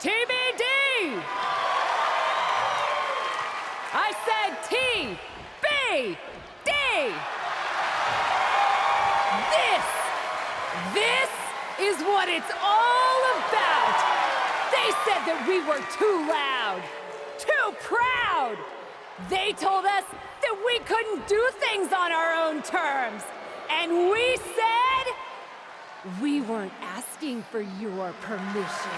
TBD! I said TBD! This is what it's all about! They said that we were too loud, too proud! They told us that we couldn't do things on our own terms! And we said we weren't asking for your permission.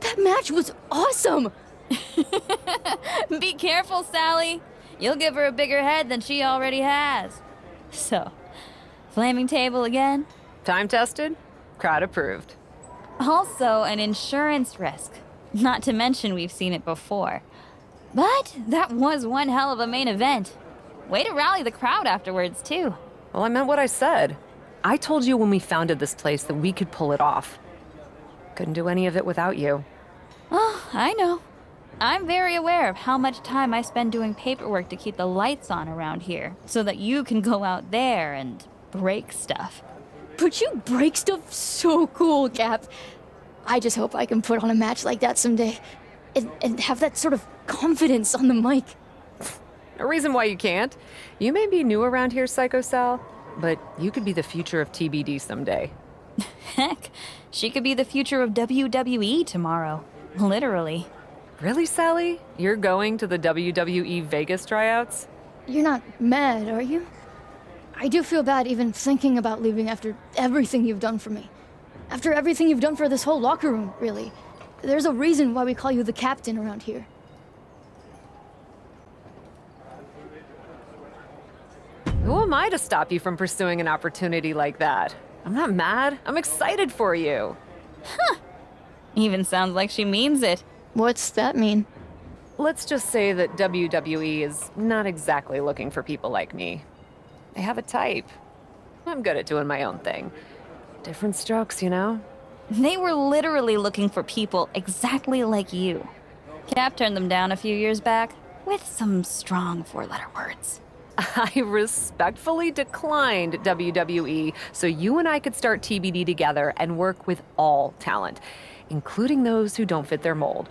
That match was awesome! Be careful, Sally. You'll give her a bigger head than she already has. So, Flaming table again? Time tested, crowd approved. Also an insurance risk. Not to mention we've seen it before. But that was one hell of a main event. Way to rally the crowd afterwards, too. Well, I meant what I said. I told you when we founded this place that we could pull it off. Couldn't do any of it without you. Oh, I know. I'm very aware of how much time I spend doing paperwork to keep the lights on around here, so that you can go out there and break stuff. But you break stuff so cool, Cap. I just hope I can put on a match like that someday. And have that sort of confidence on the mic. No reason why you can't. You may be new around here, Psycho Sal, but you could be the future of TBD someday. Heck, she could be the future of WWE tomorrow. Literally. Really, Sally? You're going to the WWE Vegas tryouts? You're not mad, are you? I do feel bad even thinking about leaving after everything you've done for me. After everything you've done for this whole locker room, really. There's a reason why we call you the captain around here. Who am I to stop you from pursuing an opportunity like that? I'm not mad. I'm excited for you. Huh. Even sounds like she means it. What's that mean? Let's just say that WWE is not exactly looking for people like me. They have a type. I'm good at doing my own thing. Different strokes, you know? They were literally looking for people exactly like you. Cap turned them down a few years back with some strong four-letter words. I respectfully declined WWE so you and I could start TBD together and work with all talent, including those who don't fit their mold.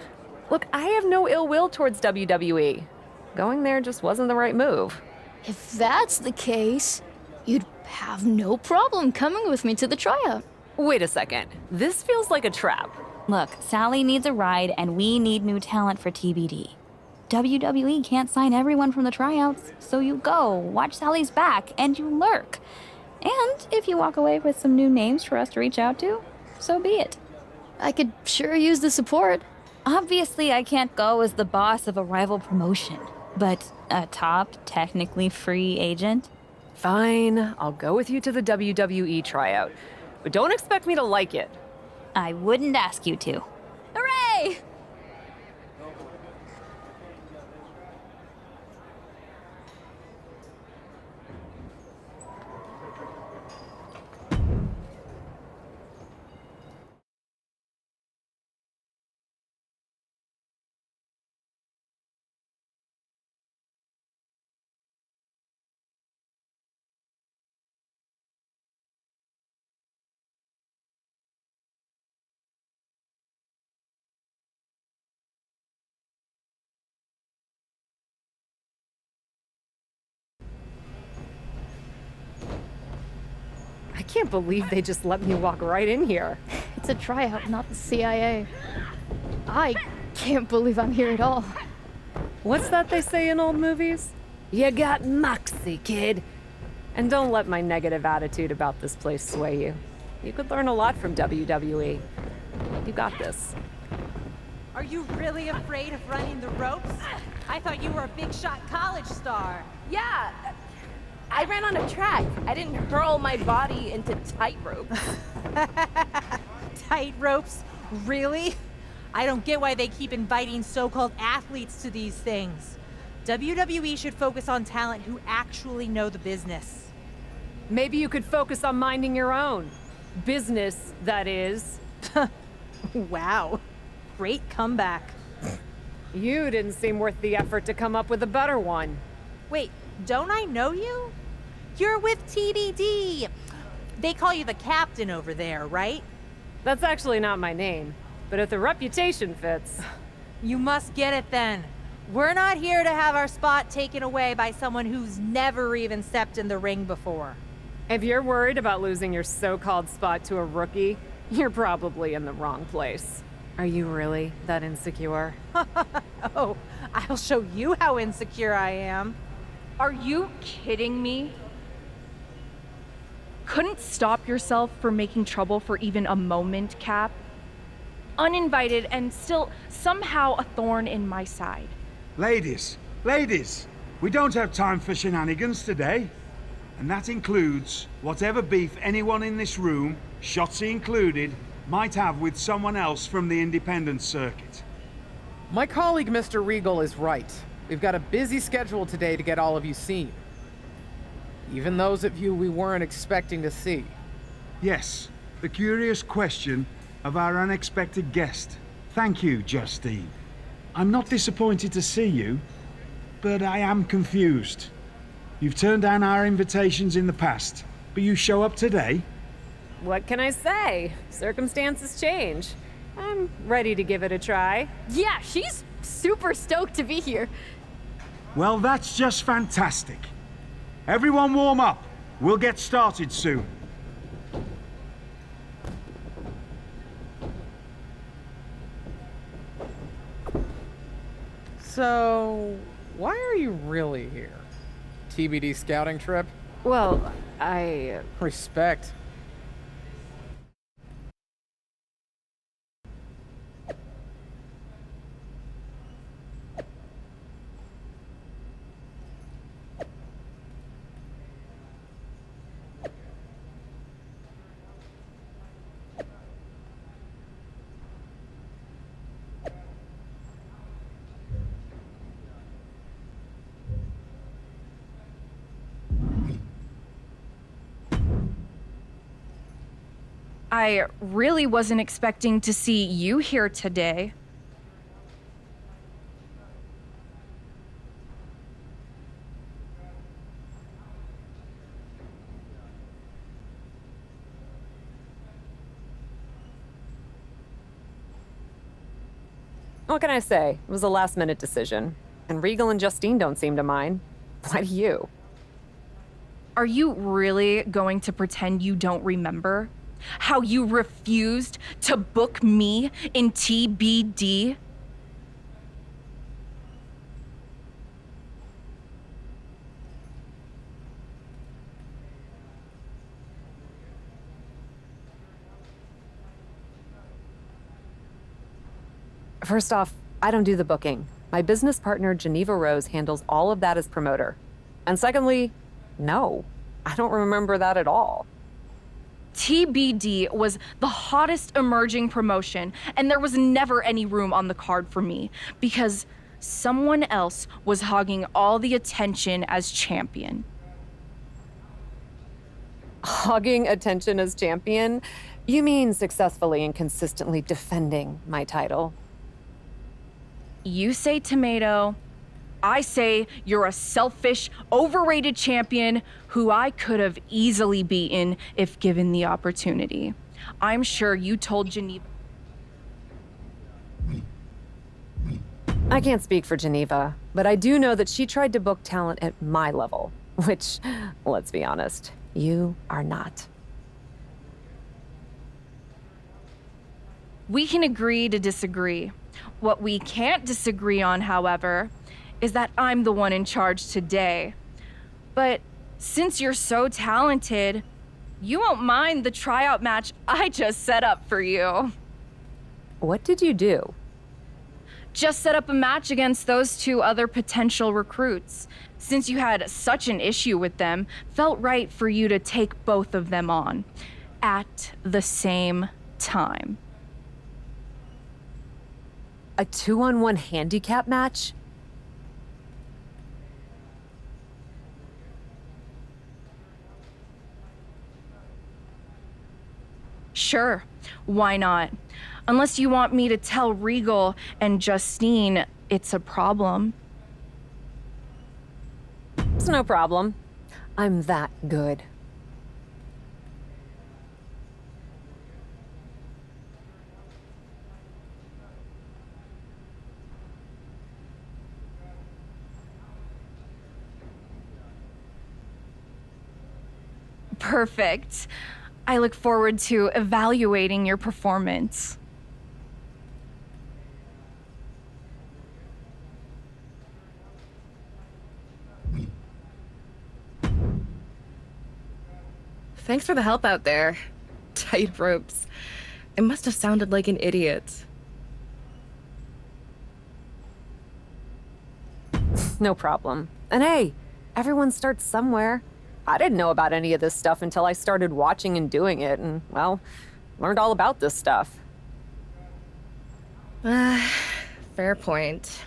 Look, I have no ill will towards WWE. Going there just wasn't the right move. If that's the case, you'd have no problem coming with me to the tryout. Wait a second. This feels like a trap. Look, Sally needs a ride, and we need new talent for TBD. WWE can't sign everyone from the tryouts, so you go, watch Sally's back, and you lurk. And if you walk away with some new names for us to reach out to, so be it. I could sure use the support. Obviously, I can't go as the boss of a rival promotion, but a top, technically free agent? Fine, I'll go with you to the WWE tryout. But don't expect me to like it. I wouldn't ask you to. Hooray! I can't believe they just let me walk right in here. It's a tryout, not the CIA. I can't believe I'm here at all. What's that they say in old movies? You got moxie, kid. And don't let my negative attitude about this place sway you. You could learn a lot from WWE. You got this. Are you really afraid of running the ropes? I thought you were a big shot college star. Yeah, I ran on a track. I didn't hurl my body into tightrope. Tight ropes? Really? I don't get why they keep inviting so-called athletes to these things. WWE should focus on talent who actually know the business. Maybe you could focus on minding your own. Business, that is. Wow. Great comeback. You didn't seem worth the effort to come up with a better one. Wait, don't I know you? You're with TBD. They call you the captain over there, right? That's actually not my name, but if the reputation fits. You must get it then. We're not here to have our spot taken away by someone who's never even stepped in the ring before. If you're worried about losing your so-called spot to a rookie, you're probably in the wrong place. Are you really that insecure? Oh, I'll show you how insecure I am. Are you kidding me? Couldn't stop yourself from making trouble for even a moment, Cap? Uninvited and still somehow a thorn in my side. Ladies, we don't have time for shenanigans today. And that includes whatever beef anyone in this room, Shotzi included, might have with someone else from the independent circuit. My colleague Mr. Regal is right. We've got a busy schedule today to get all of you seen. Even those of you we weren't expecting to see. Yes, the curious question of our unexpected guest. Thank you, Justine. I'm not disappointed to see you, but I am confused. You've turned down our invitations in the past, but you show up today? What can I say? Circumstances change. I'm ready to give it a try. Yeah, she's super stoked to be here. Well, that's just fantastic. Everyone warm up. We'll get started soon. So, why are you really here? TBD scouting trip? Well, I... Respect. I really wasn't expecting to see you here today. What can I say? It was a last-minute decision. And Regal and Justine don't seem to mind. Why do you? Are you really going to pretend you don't remember? How you refused to book me in TBD? First off, I don't do the booking. My business partner, Geneva Rose, handles all of that as promoter. And secondly, no, I don't remember that at all. TBD was the hottest emerging promotion, and there was never any room on the card for me because someone else was hogging all the attention as champion. Hogging attention as champion? You mean successfully and consistently defending my title? You say tomato, I say you're a selfish, overrated champion who I could have easily beaten if given the opportunity. I'm sure you told Geneva. I can't speak for Geneva, but I do know that she tried to book talent at my level, which, let's be honest, you are not. We can agree to disagree. What we can't disagree on, however, is that I'm the one in charge today. But since you're so talented, you won't mind the tryout match I just set up for you. What did you do? Just set up a match against those two other potential recruits. Since you had such an issue with them, felt right for you to take both of them on at the same time. A 2-on-1 handicap match? Sure, why not? Unless you want me to tell Regal and Justine it's a problem. It's no problem. I'm that good. Perfect. I look forward to evaluating your performance. Thanks for the help out there. Tight ropes. I must have sounded like an idiot. No problem. And hey, everyone starts somewhere. I didn't know about any of this stuff until I started watching and doing it, and, well, learned all about this stuff. Fair point.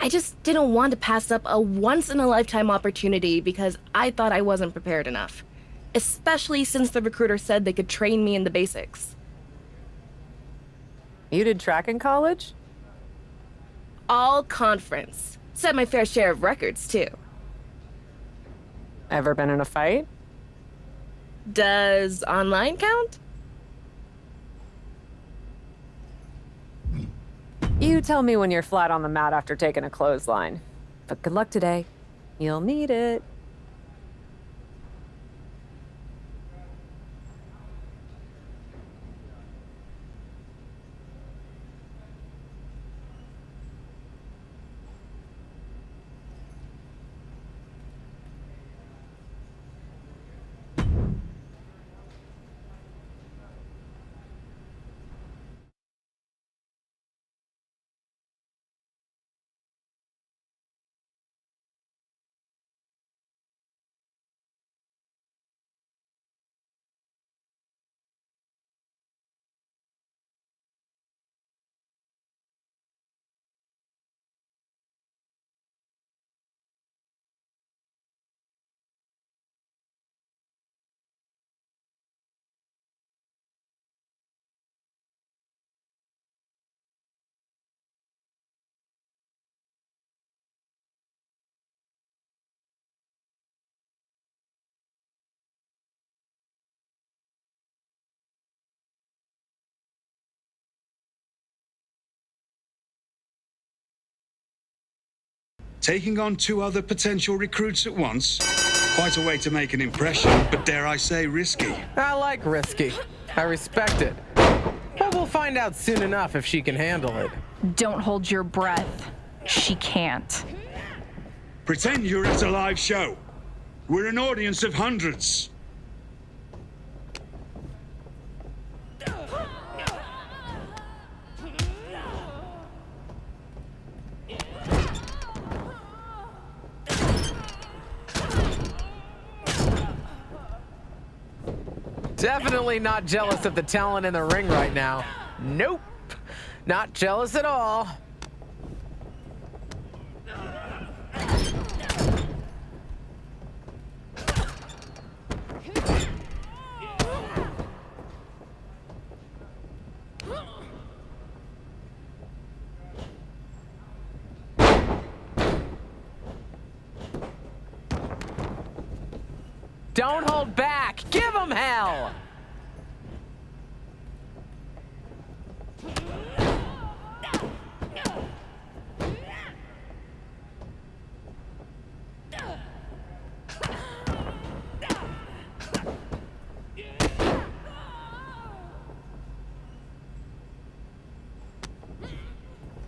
I just didn't want to pass up a once-in-a-lifetime opportunity because I thought I wasn't prepared enough. Especially since the recruiter said they could train me in the basics. You did track in college? All conference. Set my fair share of records, too. Ever been in a fight? Does online count? You tell me when you're flat on the mat after taking a clothesline. But good luck today. You'll need it. Taking on 2 other potential recruits at once? Quite a way to make an impression, but dare I say risky. I like risky. I respect it. But we'll find out soon enough if she can handle it. Don't hold your breath. She can't. Pretend you're at a live show. We're an audience of hundreds. Definitely not jealous of the talent in the ring right now. Nope. Not jealous at all. Don't hold back. Give them hell.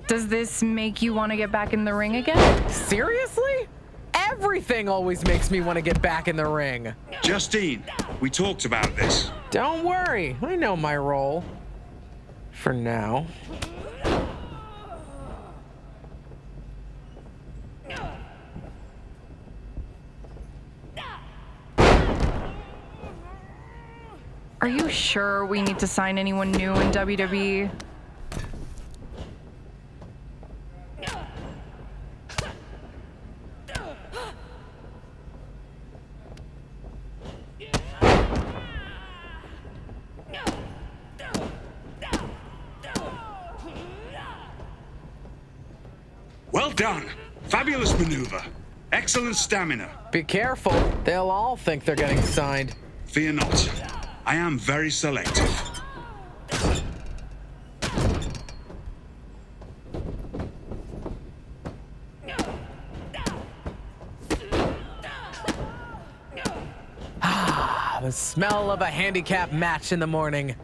Does this make you want to get back in the ring again? Seriously? Everything always makes me want to get back in the ring. Justine, we talked about this. Don't worry, I know my role. For now. Are you sure we need to sign anyone new in WWE? Well done. Fabulous maneuver. Excellent stamina. Be careful, they'll all think they're getting signed. Fear not. I am very selective. The smell of a handicap match in the morning.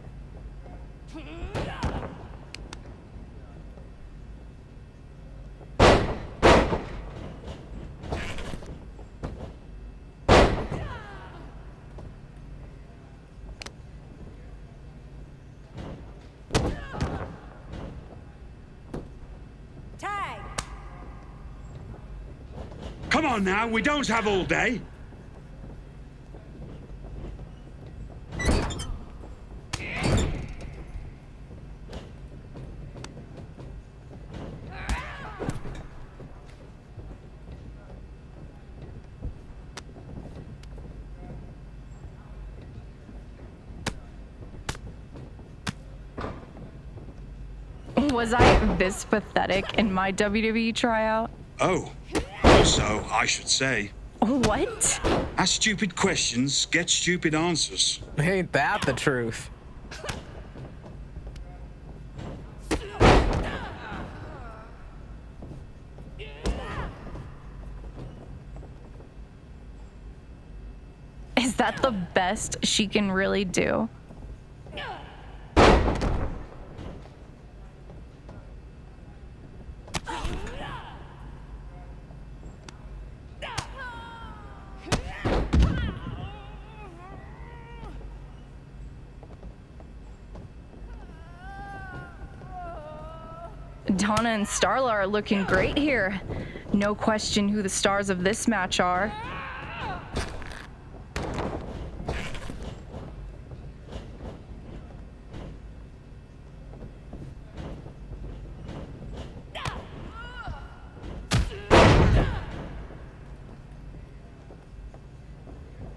Tag! Come on now, we don't have all day. Was I this pathetic in my WWE tryout? Oh, also, I should say, What? ask stupid questions, get stupid answers. Ain't that the truth? Is that the best she can really do? Donna and Starla are looking great here. No question who the stars of this match are.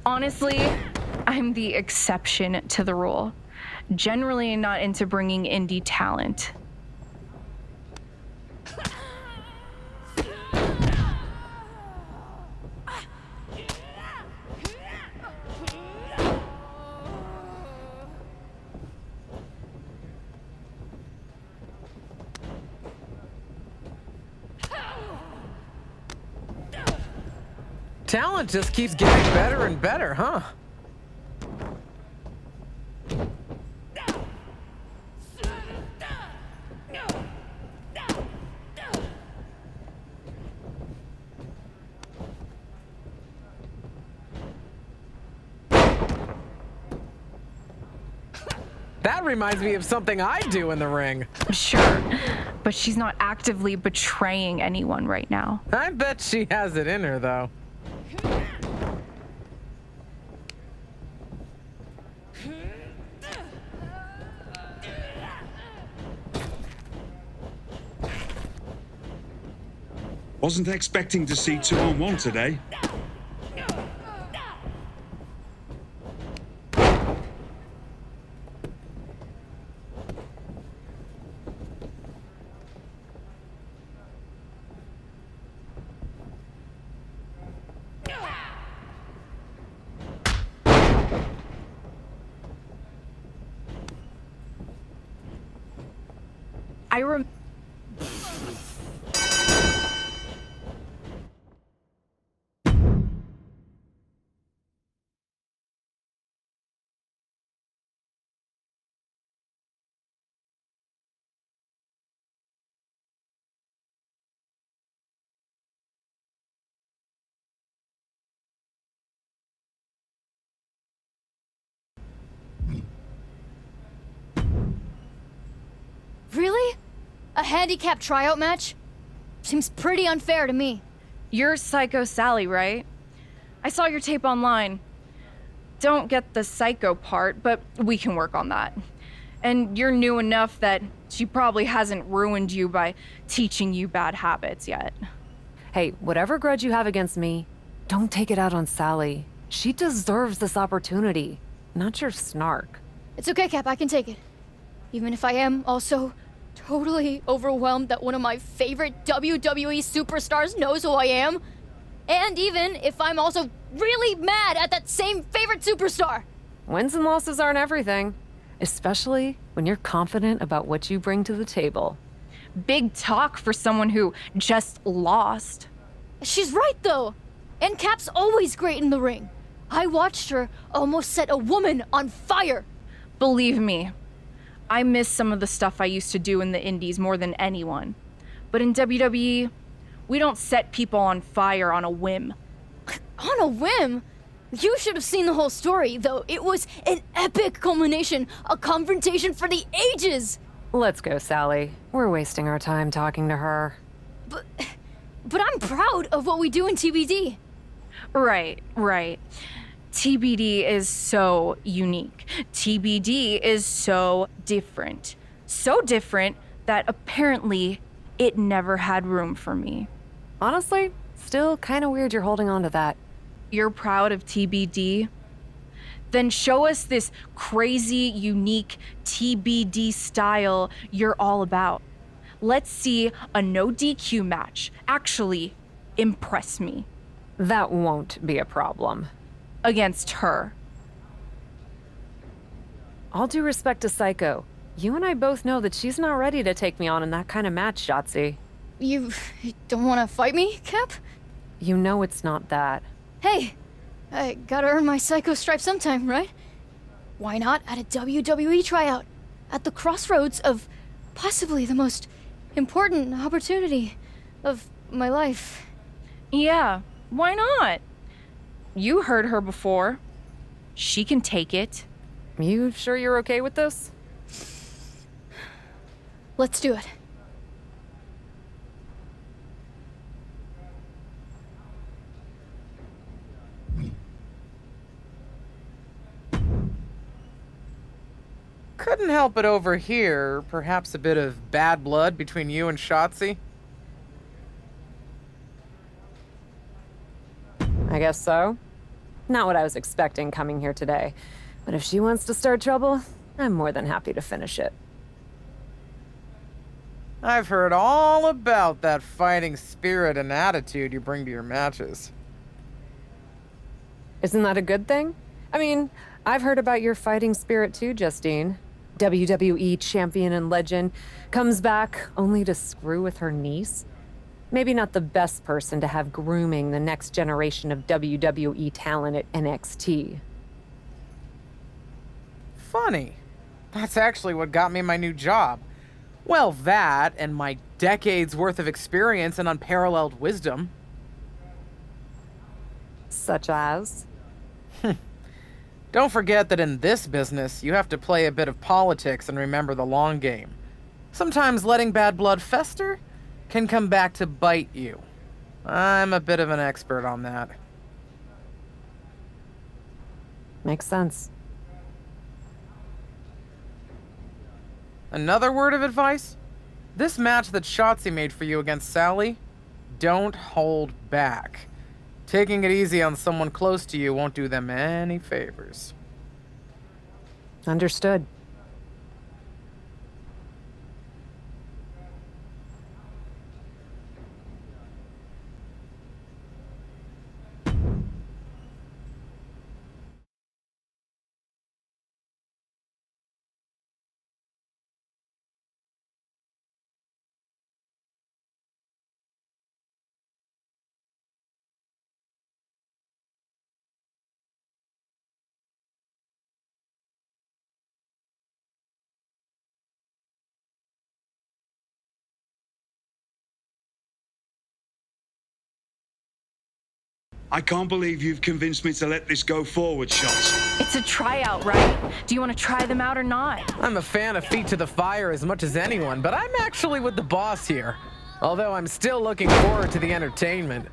Honestly, I'm the exception to the rule. Generally not into bringing indie talent. Talent just keeps getting better and better, huh? That reminds me of something I do in the ring. Sure, but she's not actively betraying anyone right now. I bet she has it in her, though. Wasn't expecting to see 2-on-1 today. I rem- Really? A handicap tryout match? Seems pretty unfair to me. You're Psycho Sally, right? I saw your tape online. Don't get the psycho part, but we can work on that. And you're new enough that she probably hasn't ruined you by teaching you bad habits yet. Hey, whatever grudge you have against me, don't take it out on Sally. She deserves this opportunity, not your snark. It's okay, Cap, I can take it. Even if I am also totally overwhelmed that one of my favorite WWE superstars knows who I am. And even if I'm also really mad at that same favorite superstar. Wins and losses aren't everything, especially when you're confident about what you bring to the table. Big talk for someone who just lost. She's right, though. And Cap's always great in the ring. I watched her almost set a woman on fire. Believe me, I miss some of the stuff I used to do in the indies more than anyone. But in WWE, we don't set people on fire on a whim. On a whim? You should have seen the whole story, though. It was an epic culmination, a confrontation for the ages. Let's go, Sally. We're wasting our time talking to her. But I'm proud of what we do in TBD. Right. TBD is so unique. TBD is so different. So different that apparently it never had room for me. Honestly, still kind of weird you're holding on to that. You're proud of TBD? Then show us this crazy, unique TBD style you're all about. Let's see a no DQ match. Actually, impress me. That won't be a problem. Against her. All due respect to Psycho, you and I both know that she's not ready to take me on in that kind of match, Shotzi. You don't want to fight me, Cap? You know it's not that. Hey, I gotta earn my Psycho stripe sometime, right? Why not at a WWE tryout? At the crossroads of possibly the most important opportunity of my life. Yeah, why not? You heard her before. She can take it. You sure you're okay with this? Let's do it. Couldn't help but overhear perhaps a bit of bad blood between you and Shotzi. I guess so. Not what I was expecting coming here today. But if she wants to start trouble, I'm more than happy to finish it. I've heard all about that fighting spirit and attitude you bring to your matches. Isn't that a good thing? I mean, I've heard about your fighting spirit too, Justine. WWE champion and legend comes back only to screw with her niece. Maybe not the best person to have grooming the next generation of WWE talent at NXT. Funny. That's actually what got me my new job. Well, that and my decades worth of experience and unparalleled wisdom. Such as? Don't forget that in this business, you have to play a bit of politics and remember the long game. Sometimes letting bad blood fester can come back to bite you. I'm a bit of an expert on that. Makes sense. Another word of advice? This match that Shotzi made for you against Sally, don't hold back. Taking it easy on someone close to you won't do them any favors. Understood. I can't believe you've convinced me to let this go forward, Shots. It's a tryout, right? Do you want to try them out or not? I'm a fan of Feet to the Fire as much as anyone, but I'm actually with the boss here. Although I'm still looking forward to the entertainment.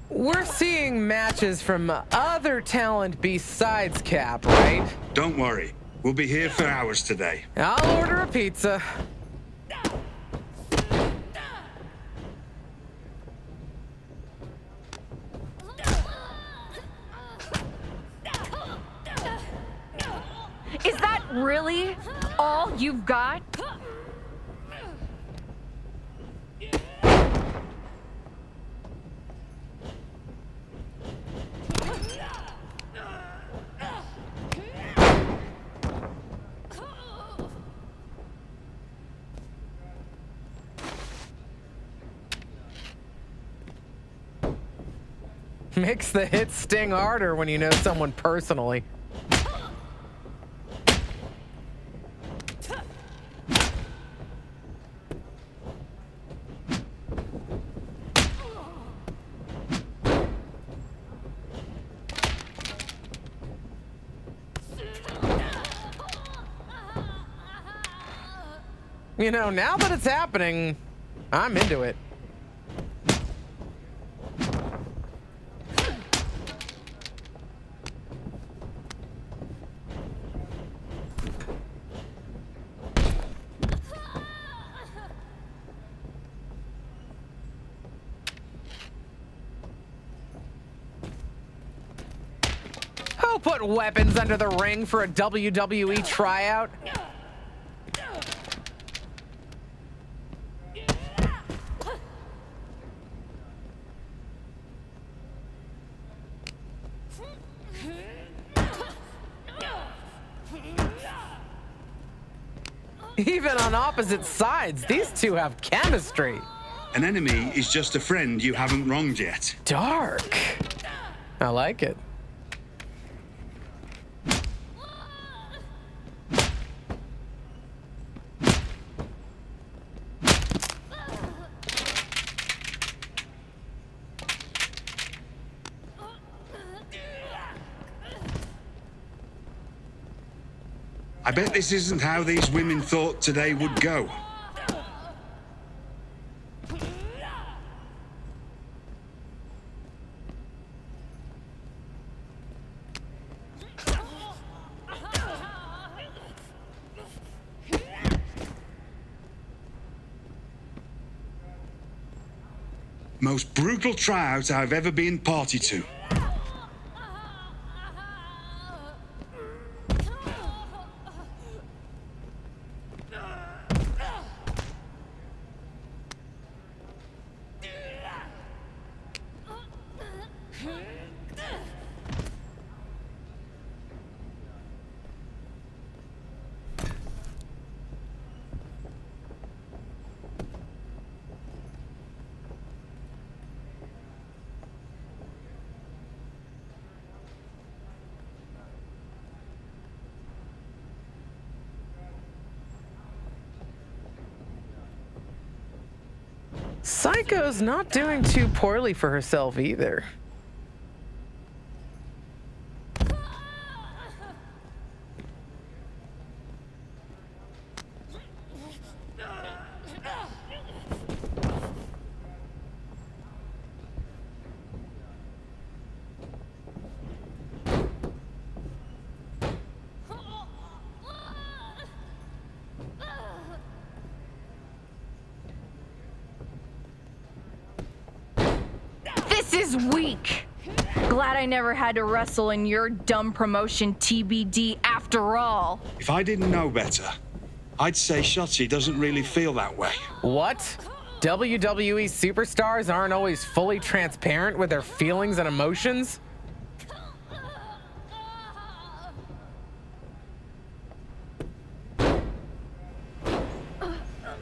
We're seeing matches from other talent besides Cap, right? Don't worry. We'll be here for hours today. I'll order a pizza. Is that really all you've got? Makes the hits sting harder when you know someone personally. You know, now that it's happening, I'm into it. Who put weapons under the ring for a WWE tryout? Even on opposite sides, these two have chemistry. An enemy is just a friend you haven't wronged yet. Dark. I like it. I bet this isn't how these women thought today would go. Most brutal tryout I've ever been party to. Psycho's not doing too poorly for herself either. This is weak. Glad I never had to wrestle in your dumb promotion TBD after all. If I didn't know better, I'd say Shotzi doesn't really feel that way. What? WWE superstars aren't always fully transparent with their feelings and emotions?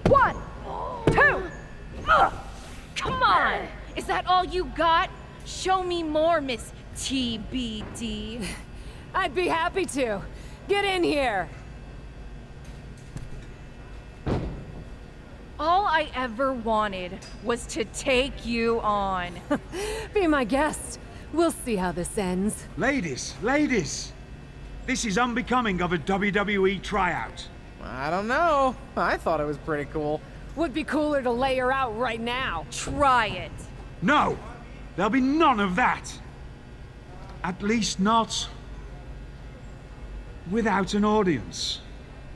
One, two. Come on. Is that all you got? Show me more, Miss TBD. I'd be happy to. Get in here. All I ever wanted was to take you on. Be my guest. We'll see how this ends. Ladies, this is unbecoming of a WWE tryout. I don't know. I thought it was pretty cool. Would be cooler to lay her out right now. Try it. No, there'll be none of that. At least not without an audience.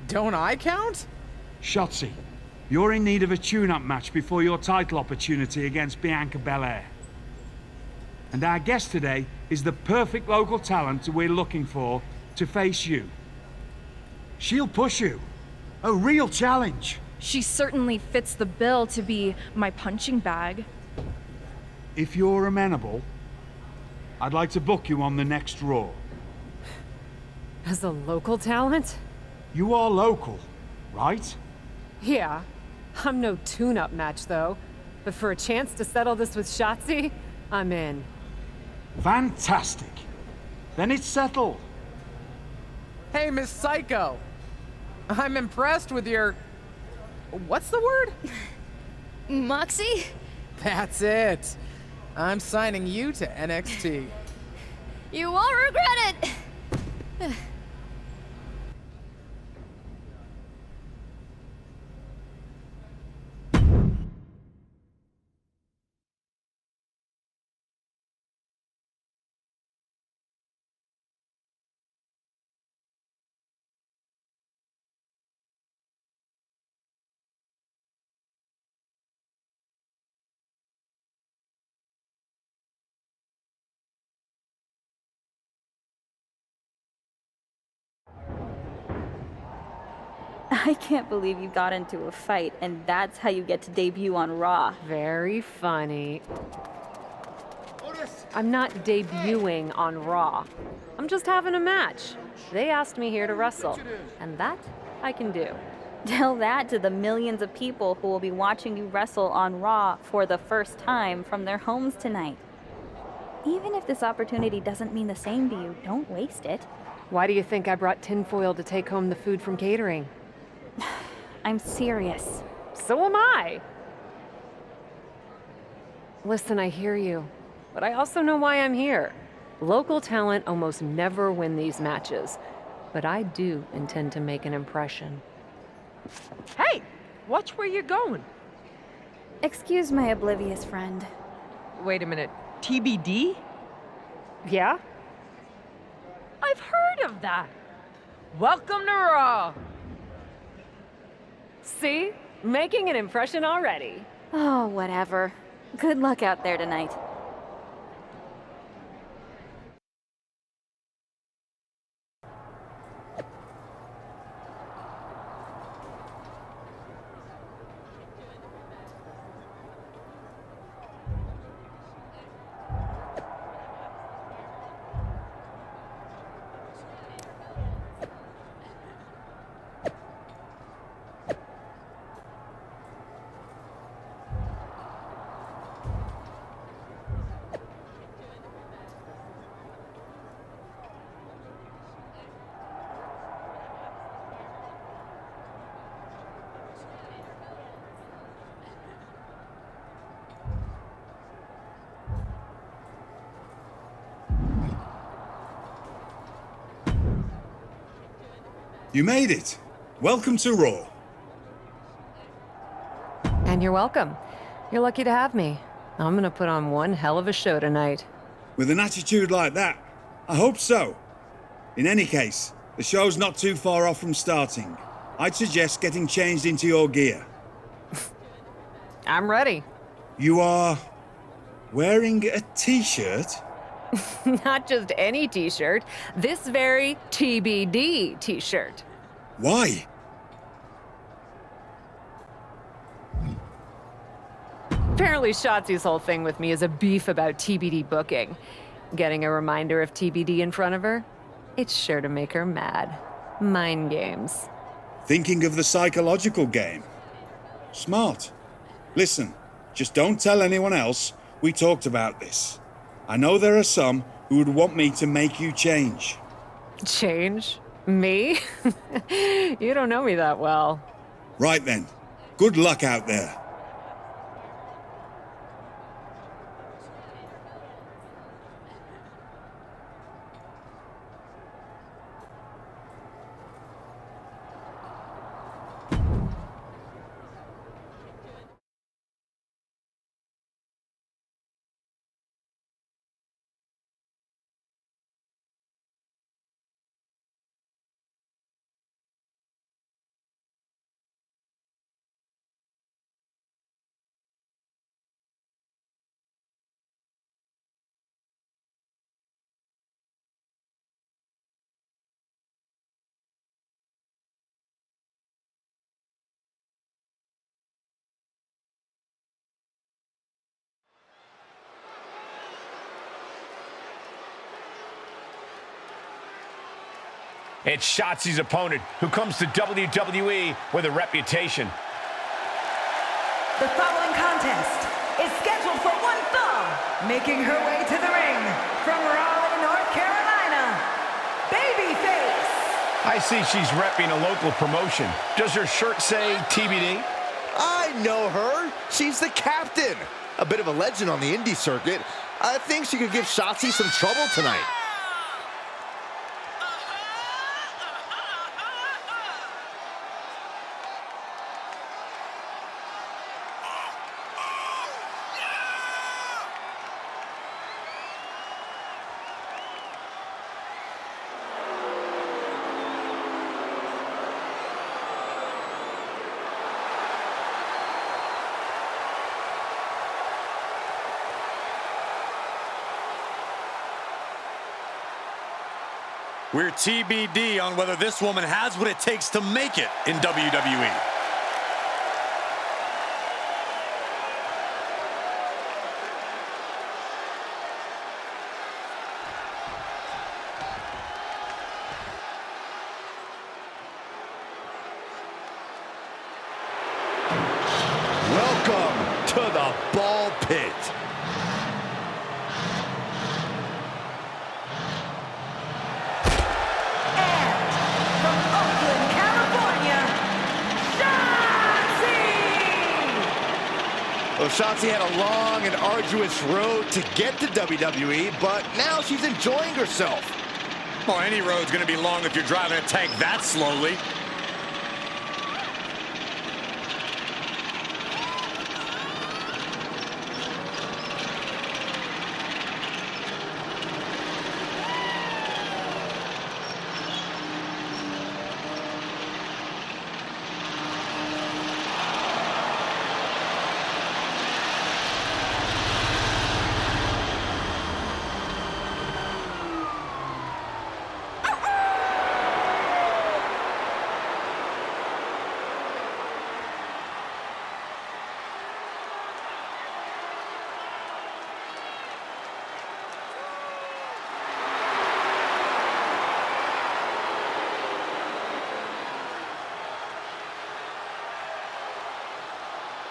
Don't I count? Shotzi, you're in need of a tune-up match before your title opportunity against Bianca Belair. And our guest today is the perfect local talent we're looking for to face you. She'll push you. A real challenge. She certainly fits the bill to be my punching bag. If you're amenable, I'd like to book you on the next Raw. As a local talent? You are local, right? Yeah. I'm no tune-up match, though. But for a chance to settle this with Shotzi, I'm in. Fantastic. Then it's settled. Hey, Miss Psycho. I'm impressed with your... What's the word? Moxie? That's it. I'm signing you to NXT. You won't regret it! I can't believe you got into a fight, and that's how you get to debut on Raw. Very funny. I'm not debuting on Raw. I'm just having a match. They asked me here to wrestle, and that I can do. Tell that to the millions of people who will be watching you wrestle on Raw for the first time from their homes tonight. Even if this opportunity doesn't mean the same to you, don't waste it. Why do you think I brought tinfoil to take home the food from catering? I'm serious. So am I. Listen, I hear you, but I also know why I'm here. Local talent almost never win these matches, but I do intend to make an impression. Hey, watch where you're going. Excuse my oblivious friend. Wait a minute, TBD? Yeah? I've heard of that. Welcome to Raw. See? Making an impression already. Oh, whatever. Good luck out there tonight. You made it. Welcome to Raw. And you're welcome. You're lucky to have me. I'm gonna put on one hell of a show tonight. With an attitude like that, I hope so. In any case, the show's not too far off from starting. I'd suggest getting changed into your gear. I'm ready. You are wearing a t-shirt? Not just any t-shirt, this very TBD t-shirt. Why? Apparently Shotzi's whole thing with me is a beef about TBD booking. Getting a reminder of TBD in front of her? It's sure to make her mad. Mind games. Thinking of the psychological game. Smart. Listen, just don't tell anyone else we talked about this. I know there are some who would want me to make you change. Change? Me? You don't know me that well. Right then. Good luck out there. It's Shotzi's opponent, who comes to WWE with a reputation. The following contest is scheduled for one fall, making her way to the ring from Raleigh, North Carolina, Babyface. I see she's repping a local promotion. Does her shirt say TBD? I know her. She's the captain. A bit of a legend on the indie circuit. I think she could give Shotzi some trouble tonight. We're TBD on whether this woman has what it takes to make it in WWE. Shotzi had a long and arduous road to get to WWE, but now she's enjoying herself. Well, any road's gonna be long if you're driving a tank that slowly.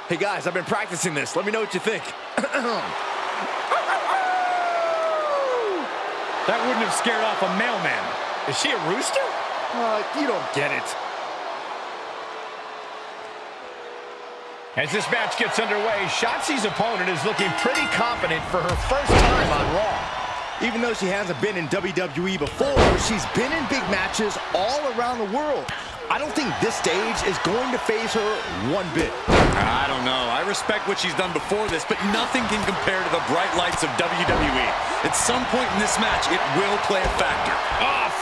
Hey guys, I've been practicing this. Let me know what you think. That wouldn't have scared off a mailman. Is she a rooster? You don't get it. As this match gets underway, Shotzi's opponent is looking pretty confident for her first time on Raw. Even though she hasn't been in WWE before, she's been in big matches all around the world. I don't think this stage is going to faze her one bit. I don't know. I respect what she's done before this, but nothing can compare to the bright lights of WWE. At some point in this match, it will play a factor.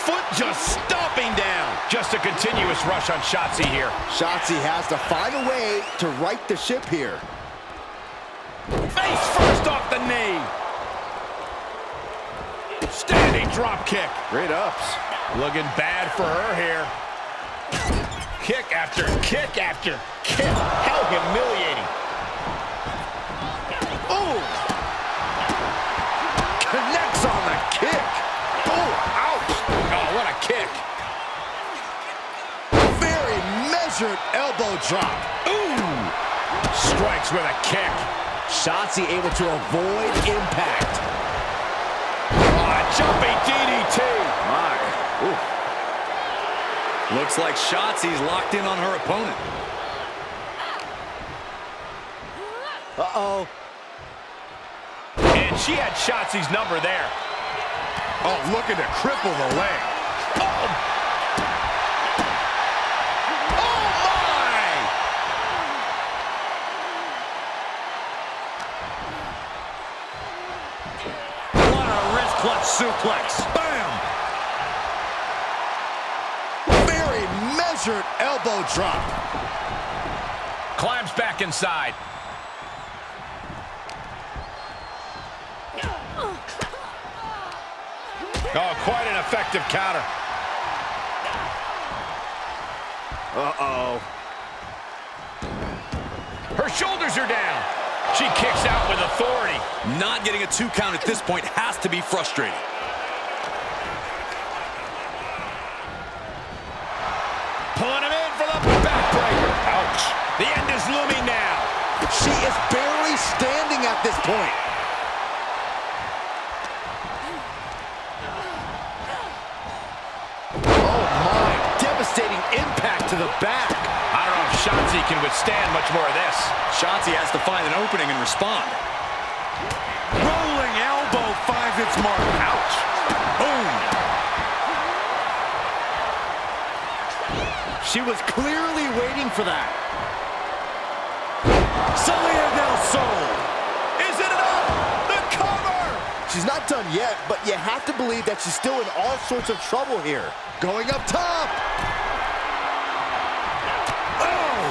Foot just stomping down. Just a continuous rush on Shotzi here. Shotzi has to find a way to right the ship here. Face first off the knee. Standing drop kick. Great ups. Looking bad for her here. Kick after kick after kick. How humiliating. Oh! Connects on the kick. Oh, ouch. Oh, what a kick. Very measured elbow drop. Ooh! Strikes with a kick. Shotzi able to avoid impact. Jumping DDT. My. Ooh. Looks like Shotzi's locked in on her opponent. Uh-oh. And she had Shotzi's number there. Oh, looking to cripple the leg. Oh, What a wrist clutch suplex. Bam! Very measured elbow drop. climbs back inside. Oh, quite an effective counter. Uh-oh. Her shoulders are down. She kicks out with authority. Not getting a 2 count at this point has to be frustrating. Pulling him in for the backbreaker. Ouch. The end is looming now. She is barely standing at this point. Oh my, devastating impact to the back. I don't know if Shotzi can withstand much more of this. Shotzi has to find an opening and respond. Rolling elbow finds its mark. Ouch. Boom. She was clearly waiting for that. Salida del Sol. Is it enough? The cover. She's not done yet, but you have to believe that she's still in all sorts of trouble here. Going up top. Oh!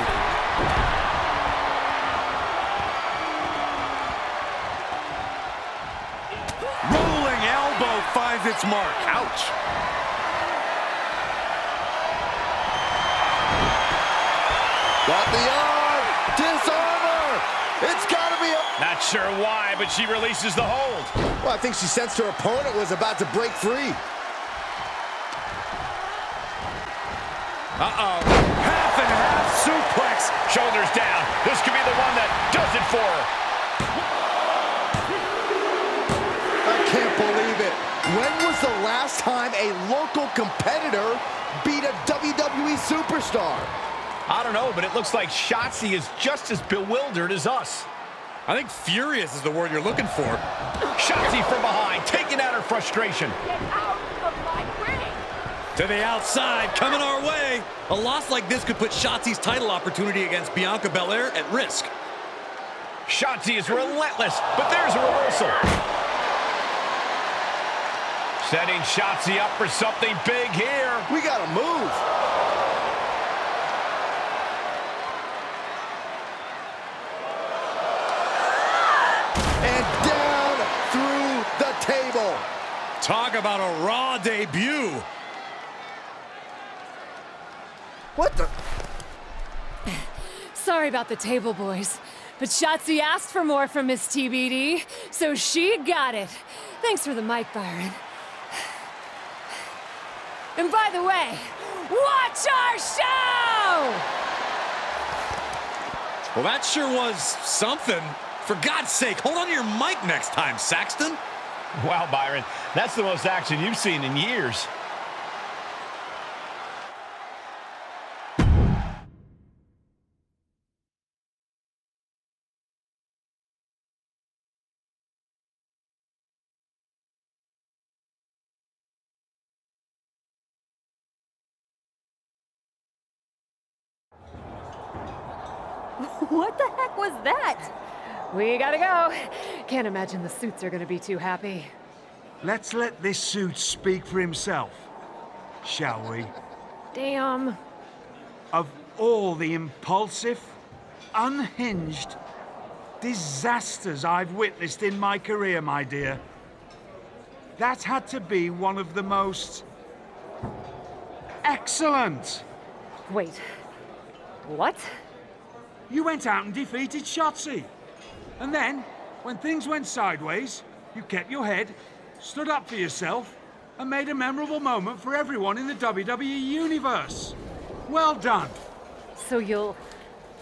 Rolling elbow finds its mark. Ouch. Got the arm. Disarm her. It's got to be a... Not sure why, but she releases the hold. Well, I think she sensed her opponent was about to break free. Uh-oh. Half and half suplex. Shoulders down. This could be the one that does it for her. I can't believe it. When was the last time a local competitor beat a WWE superstar? I don't know, but it looks like Shotzi is just as bewildered as us. I think furious is the word you're looking for. Shotzi from behind, taking out her frustration. Get out of my ring! To the outside, coming our way. A loss like this could put Shotzi's title opportunity against Bianca Belair at risk. Shotzi is relentless, but there's a reversal. Setting Shotzi up for something big here. We gotta move. And down through the table. Talk about a Raw debut. What the? Sorry about the table, boys. But Shotzi asked for more from Miss TBD, so she got it. Thanks for the mic, Byron. And by the way, watch our show! Well, that sure was something. For God's sake, hold on to your mic next time, Saxton. Wow, Byron, that's the most action you've seen in years. What the heck was that? We gotta go. Can't imagine the suits are gonna be too happy. Let's let this suit speak for himself, shall we? Damn. Of all the impulsive, unhinged disasters I've witnessed in my career, my dear, that had to be one of the most excellent. Wait. What? You went out and defeated Shotzi. And then, when things went sideways, you kept your head, stood up for yourself, and made a memorable moment for everyone in the WWE Universe. Well done. So you'll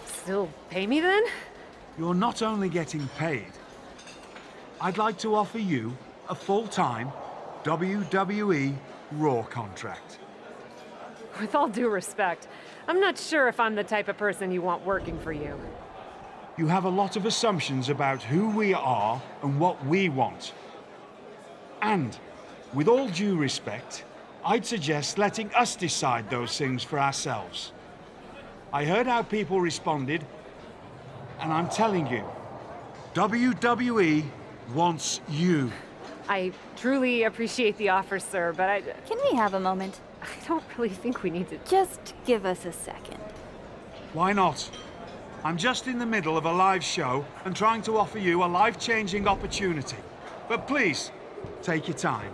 still pay me then? You're not only getting paid. I'd like to offer you a full-time WWE Raw contract. With all due respect, I'm not sure if I'm the type of person you want working for you. You have a lot of assumptions about who we are and what we want. And, with all due respect, I'd suggest letting us decide those things for ourselves. I heard how people responded, and I'm telling you, WWE wants you. I truly appreciate the offer, sir, but Can we have a moment? I don't really think we need to... Just give us a second. Why not? I'm just in the middle of a live show and trying to offer you a life-changing opportunity. But please, take your time.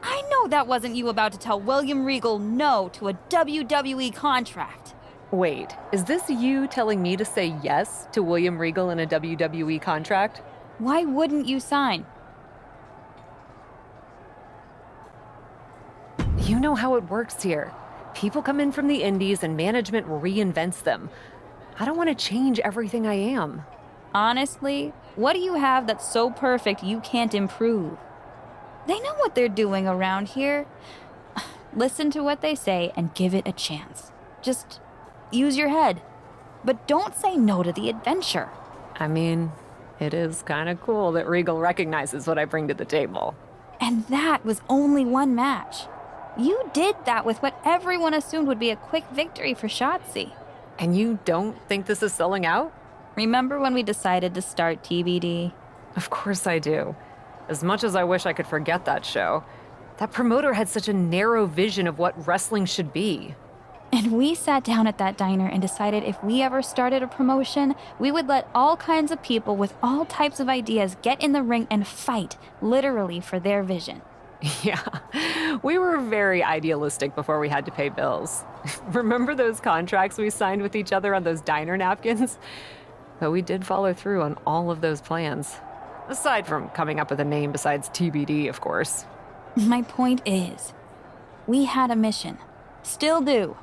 I know that wasn't you about to tell William Regal no to a WWE contract. Wait, is this you telling me to say yes to William Regal in a WWE contract? Why wouldn't you sign? You know how it works here. People come in from the indies and management reinvents them. I don't want to change everything I am. Honestly, what do you have that's so perfect you can't improve? They know what they're doing around here. Listen to what they say and give it a chance. Just use your head. But don't say no to the adventure. I mean, it is kind of cool that Regal recognizes what I bring to the table. And that was only one match. You did that with what everyone assumed would be a quick victory for Shotzi. And you don't think this is selling out? Remember when we decided to start TBD? Of course I do. As much as I wish I could forget that show, that promoter had such a narrow vision of what wrestling should be. And we sat down at that diner and decided if we ever started a promotion, we would let all kinds of people with all types of ideas get in the ring and fight, literally, for their vision. Yeah, we were very idealistic before we had to pay bills. Remember those contracts we signed with each other on those diner napkins? But we did follow through on all of those plans. Aside from coming up with a name besides TBD, of course. My point is, we had a mission. Still do.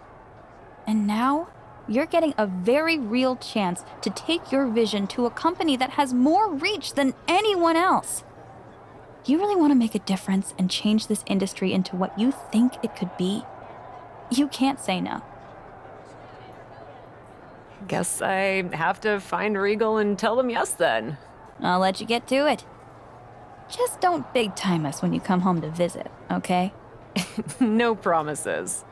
And now, you're getting a very real chance to take your vision to a company that has more reach than anyone else. You really want to make a difference and change this industry into what you think it could be? You can't say no. Guess I have to find Regal and tell them yes then. I'll let you get to it. Just don't big time us when you come home to visit, okay? No promises.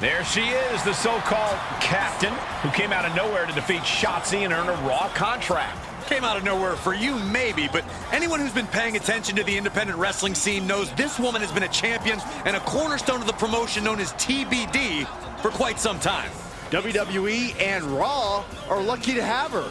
There she is, the so-called captain, who came out of nowhere to defeat Shotzi and earn a Raw contract. Came out of nowhere for you, maybe, but anyone who's been paying attention to the independent wrestling scene knows this woman has been a champion and a cornerstone of the promotion known as TBD for quite some time. WWE and Raw are lucky to have her.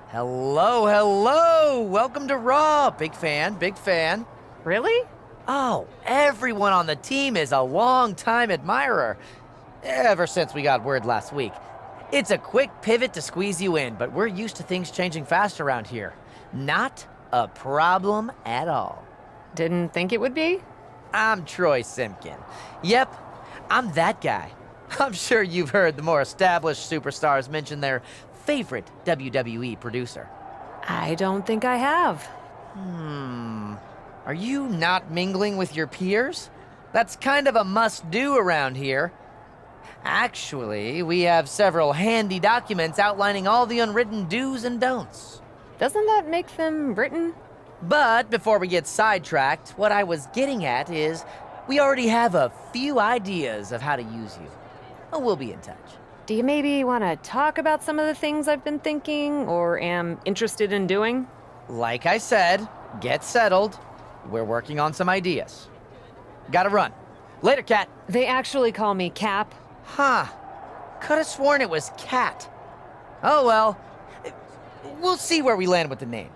Hello, hello! Welcome to Raw! Big fan, big fan. Really? Oh, everyone on the team is a long-time admirer. Ever since we got word last week. It's a quick pivot to squeeze you in, but we're used to things changing fast around here. Not a problem at all. Didn't think it would be? I'm Troy Simpkin. Yep, I'm that guy. I'm sure you've heard the more established superstars mention their favorite WWE producer. I don't think I have. Are you not mingling with your peers? That's kind of a must-do around here. Actually, we have several handy documents outlining all the unwritten do's and don'ts. Doesn't that make them written? But before we get sidetracked, what I was getting at is we already have a few ideas of how to use you. We'll be in touch. Do you maybe want to talk about some of the things I've been thinking or am interested in doing? Like I said, get settled. We're working on some ideas. Gotta run. Later, Cat. They actually call me Cap. Huh. Could have sworn it was Cat. Oh well. We'll see where we land with the name.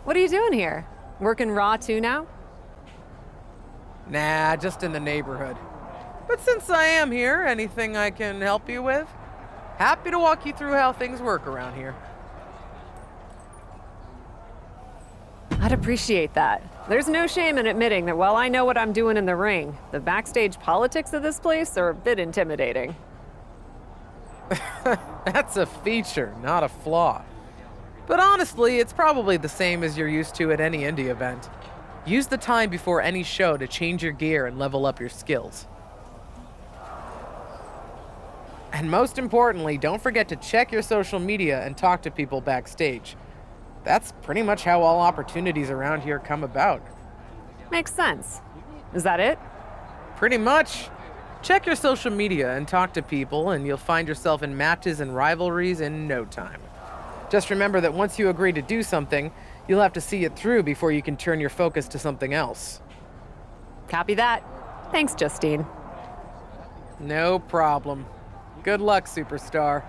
What are you doing here? Working Raw too now? Nah, just in the neighborhood. But since I am here, anything I can help you with? Happy to walk you through how things work around here. I'd appreciate that. There's no shame in admitting that while I know what I'm doing in the ring, the backstage politics of this place are a bit intimidating. That's a feature, not a flaw. But honestly, it's probably the same as you're used to at any indie event. Use the time before any show to change your gear and level up your skills. And most importantly, don't forget to check your social media and talk to people backstage. That's pretty much how all opportunities around here come about. Makes sense. Is that it? Pretty much. Check your social media and talk to people, and you'll find yourself in matches and rivalries in no time. Just remember that once you agree to do something, you'll have to see it through before you can turn your focus to something else. Copy that. Thanks, Justine. No problem. Good luck, superstar.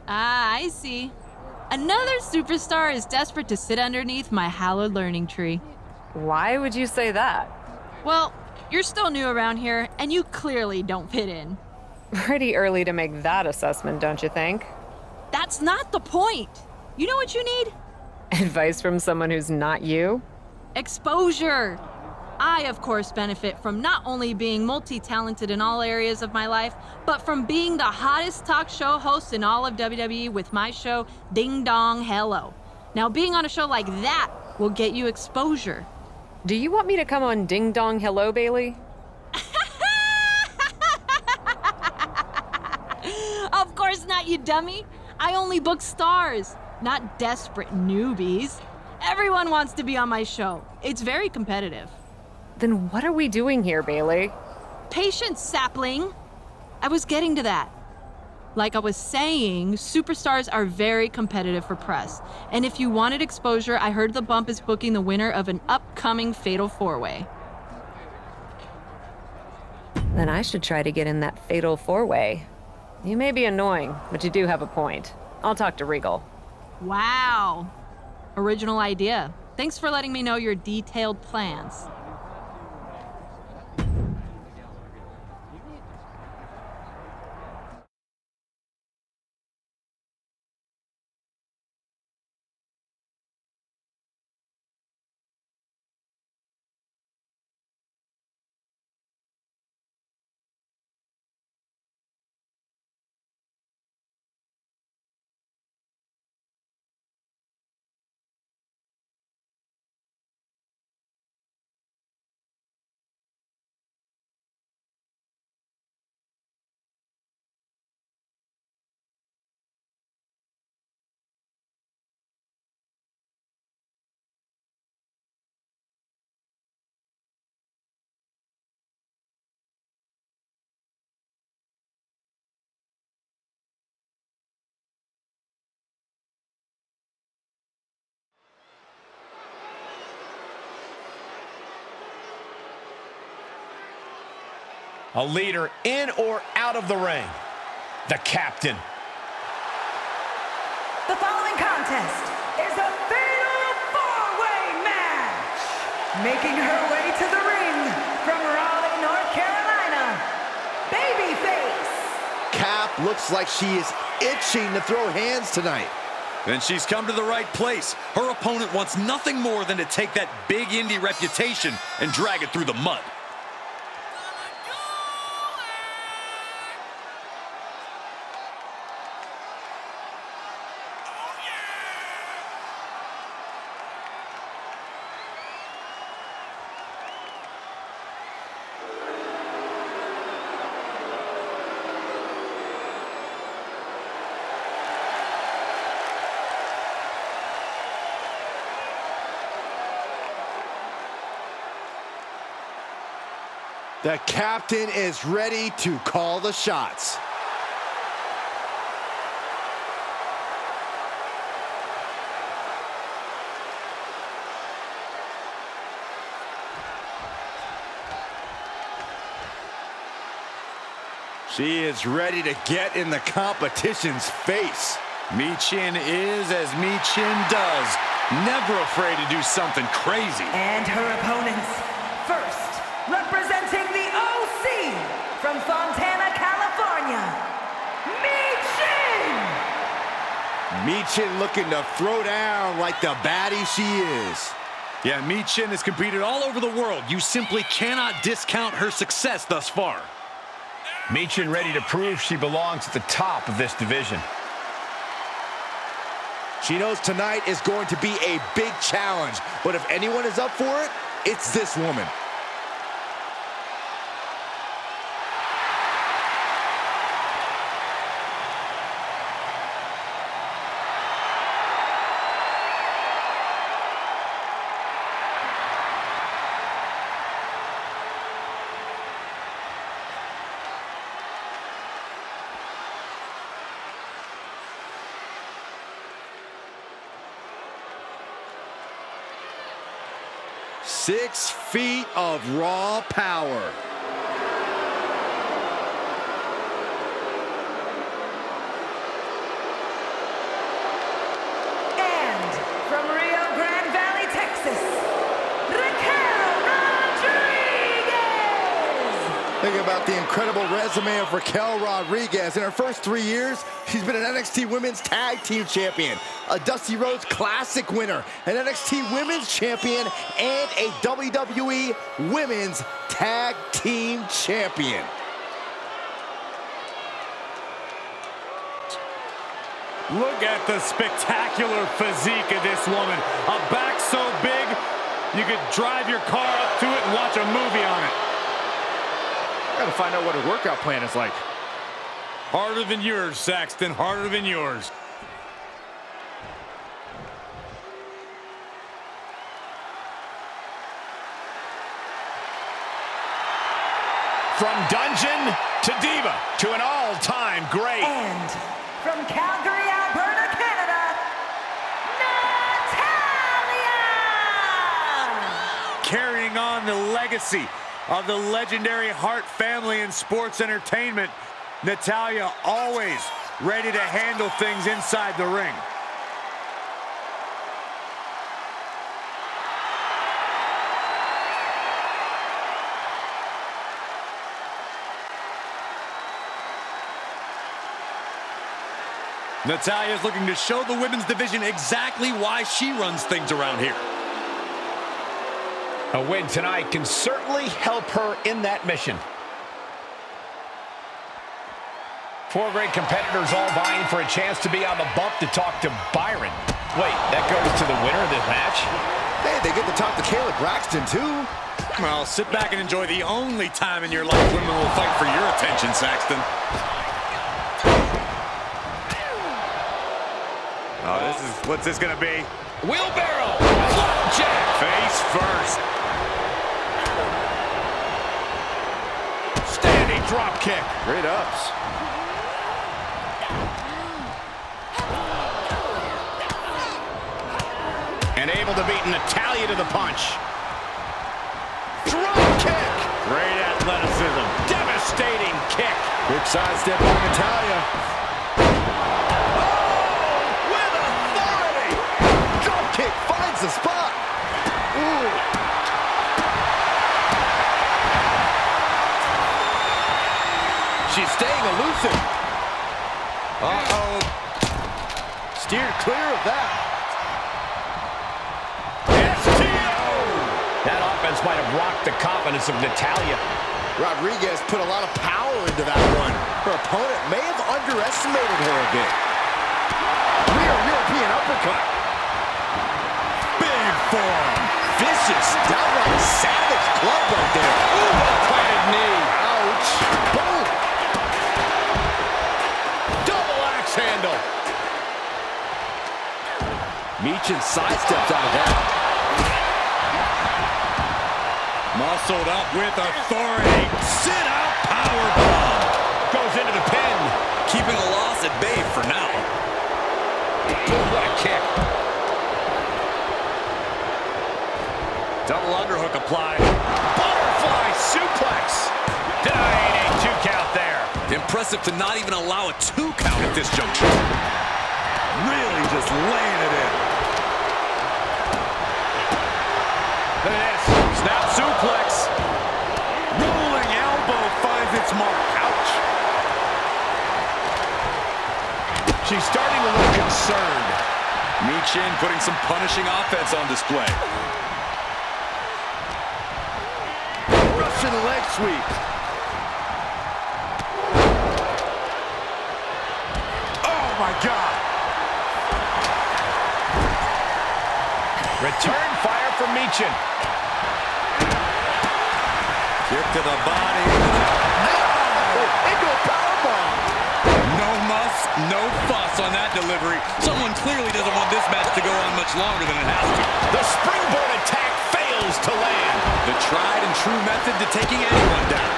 Ah, I see. Another superstar is desperate to sit underneath my hallowed learning tree. Why would you say that? Well, you're still new around here, and you clearly don't fit in. Pretty early to make that assessment, don't you think? That's not the point. You know what you need? Advice from someone who's not you? Exposure. I, of course, benefit from not only being multi-talented in all areas of my life, but from being the hottest talk show host in all of WWE with my show, Ding Dong Hello. Now, being on a show like that will get you exposure. Do you want me to come on Ding Dong Hello, Bailey? Of course not, you dummy. I only book stars, not desperate newbies. Everyone wants to be on my show. It's very competitive. Then what are we doing here, Bailey? Patience, sapling. I was getting to that. Like I was saying, superstars are very competitive for press. And if you wanted exposure, I heard the bump is booking the winner of an upcoming Fatal 4-Way. Then I should try to get in that Fatal 4-Way. You may be annoying, but you do have a point. I'll talk to Regal. Wow. Original idea. Thanks for letting me know your detailed plans. A leader in or out of the ring. The captain. The following contest is a fatal four-way match. Making her way to the ring from Raleigh, North Carolina, Babyface. Cap looks like she is itching to throw hands tonight. Then she's come to the right place. Her opponent wants nothing more than to take that big indie reputation and drag it through the mud. The captain is ready to call the shots. She is ready to get in the competition's face. Michin is as Michin does. Never afraid to do something crazy. And her opponents. First, representing the OC from Fontana, California, Michin! Michin looking to throw down like the baddie she is. Yeah, Michin has competed all over the world. You simply cannot discount her success thus far. Michin ready to prove she belongs at the top of this division. She knows tonight is going to be a big challenge, but if anyone is up for it, it's this woman. Six feet of raw power. And from Rio Grande Valley, Texas, Raquel Rodriguez! Think about the incredible resume of Raquel Rodriguez. In her first 3 years, she's been an NXT Women's Tag Team Champion, a Dusty Rhodes Classic winner, an NXT Women's Champion, and a WWE Women's Tag Team Champion. Look at the spectacular physique of this woman. A back so big, you could drive your car up to it and watch a movie on it. Gotta find out what her workout plan is like. Harder than yours, Saxton, harder than yours. From dungeon to diva to an all-time great. And from Calgary, Alberta, Canada, Natalya! Carrying on the legacy of the legendary Hart family in sports entertainment, Natalya always ready to handle things inside the ring. Natalya is looking to show the women's division exactly why she runs things around here. A win tonight can certainly help her in that mission. Four great competitors all vying for a chance to be on the bump to talk to Byron. Wait, that goes to the winner of this match? Hey, they get to talk to Kayla Braxton, too. Well, sit back and enjoy the only time in your life women will fight for your attention, Saxton. Oh, what's this gonna be? Wheelbarrow! Flapjack! Face first. Standing drop kick. Great ups. And able to beat Natalya to the punch. Drop kick. Great athleticism. Devastating kick. Quick sidestep by Natalya. Kick finds the spot. Ooh. She's staying elusive. Uh-oh. Steered clear of that. STO! That offense might have rocked the confidence of Natalya. Rodriguez put a lot of power into that one. Her opponent may have underestimated her a bit. Rear European uppercut. Forearm. Vicious, downright savage club right there. Ooh, well-planted knee. Ouch. Boom. Double axe handle. Michin sidesteps out of that. Muscled up with authority. Sit-out powerbomb. Goes into the pin. Keeping the loss at bay for now. Ooh, what a kick. Double underhook applied. Butterfly suplex. Denying a 2 count there. impressive to not even allow a 2 count at this juncture. Really just laying it in. Look at this. Snap suplex. Rolling elbow finds its mark. Ouch. She's starting to look concerned. Michin putting some punishing offense on display. Russian leg sweep. Oh my God. Return fire from Michin. Kick to the body. Into a powerbomb. No muss, no fuss on that delivery. Someone clearly doesn't want this match to go on much longer than it has to. The springboard attack fails to land. The tried and true method to taking anyone down.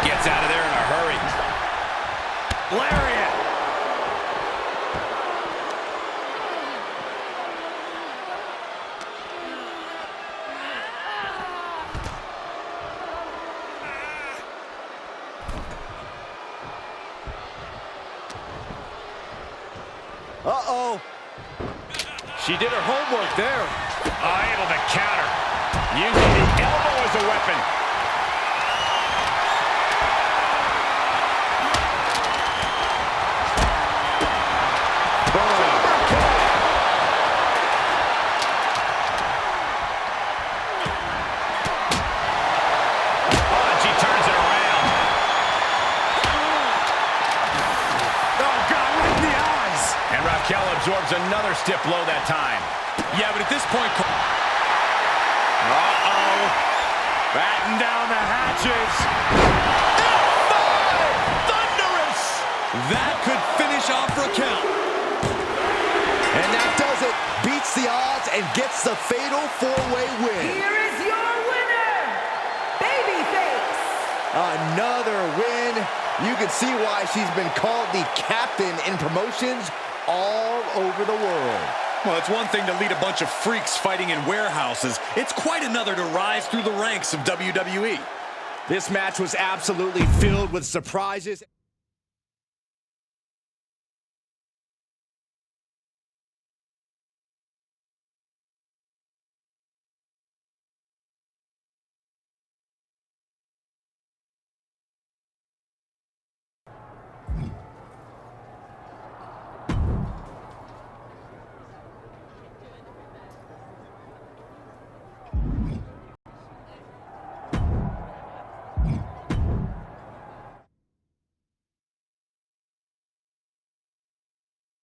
Gets out of there in a hurry. Lariat. Uh-oh. She did her homework there. Able to counter. Using the elbow as a weapon. Oh, and she turns it around. Oh, God, right in the eyes. And Raquel absorbs another stiff blow that time. Yeah, but at this point... Uh-oh. Batten down the hatches. Thunderous! That could finish off Raquel. And that does it. Beats the odds and gets the fatal 4-way win. Here is your winner, Babyface. Another win. You can see why she's been called the captain in promotions all over the world. Well, it's one thing to lead a bunch of freaks fighting in warehouses. It's quite another to rise through the ranks of WWE. This match was absolutely filled with surprises.